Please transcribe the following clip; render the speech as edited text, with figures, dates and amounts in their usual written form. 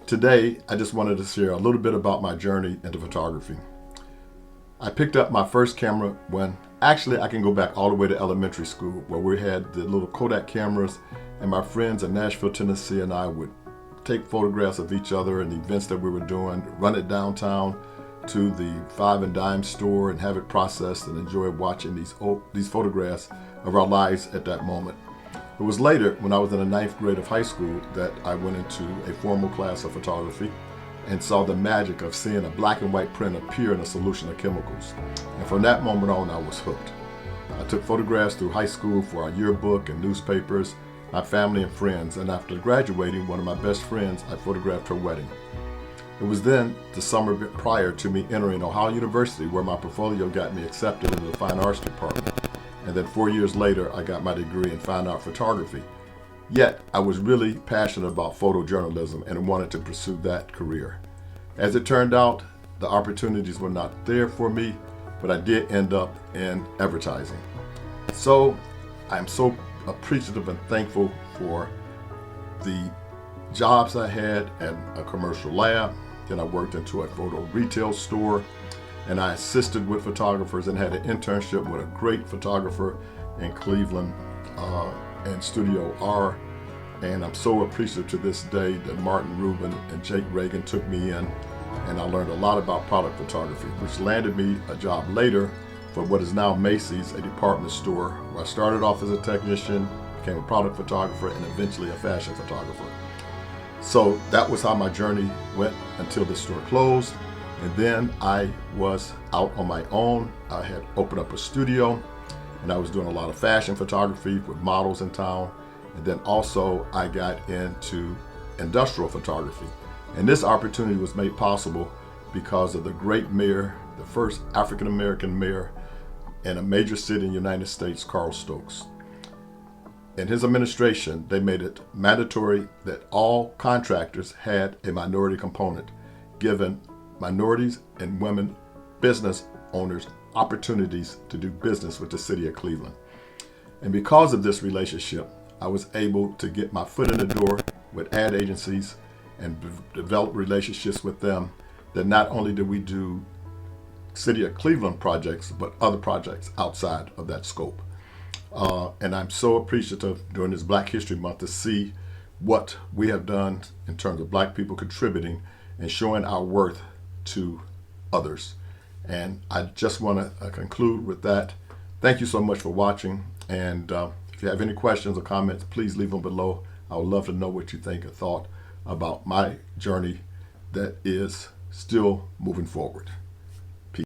Today, I just wanted to share a little bit about my journey into photography. I picked up my first camera when, actually I can go back all the way to elementary school, where we had the little Kodak cameras, and my friends in Nashville, Tennessee and I would take photographs of each other and the events that we were doing, run it downtown to the Five and Dime store and have it processed and enjoy watching these photographs of our lives at that moment. It was later, when I was in the 9th grade of high school, that I went into a formal class of photography and saw the magic of seeing a black and white print appear in a solution of chemicals. And from that moment on, I was hooked. I took photographs through high school for our yearbook and newspapers, my family and friends, and after graduating, one of my best friends, I photographed her wedding. It was then the summer prior to me entering Ohio University, where my portfolio got me accepted into the Fine Arts Department. And then 4 years later, I got my degree in fine art photography. Yet, I was really passionate about photojournalism and wanted to pursue that career. As it turned out, the opportunities were not there for me, but I did end up in advertising. So, I'm so appreciative and thankful for the jobs I had at a commercial lab. Then I worked into a photo retail store, and I assisted with photographers and had an internship with a great photographer in Cleveland and Studio R. And I'm so appreciative to this day that Martin Rubin and Jake Reagan took me in, and I learned a lot about product photography, which landed me a job later for what is now Macy's, a department store, where I started off as a technician, became a product photographer, and eventually a fashion photographer. So that was how my journey went until the store closed. And then I was out on my own. I had opened up a studio, and I was doing a lot of fashion photography with models in town. And then also I got into industrial photography. And this opportunity was made possible because of the great mayor, the first African-American mayor in a major city in the United States, Carl Stokes. In his administration, they made it mandatory that all contractors had a minority component, giving minorities and women business owners opportunities to do business with the city of Cleveland. And because of this relationship, I was able to get my foot in the door with ad agencies and develop relationships with them, that not only did we do City of Cleveland projects, but other projects outside of that scope. And I'm so appreciative during this Black History Month to see what we have done in terms of Black people contributing and showing our worth to others. And I just want to conclude with that. Thank you so much for watching. And if you have any questions or comments, please leave them below. I would love to know what you think or thought about my journey that is still moving forward.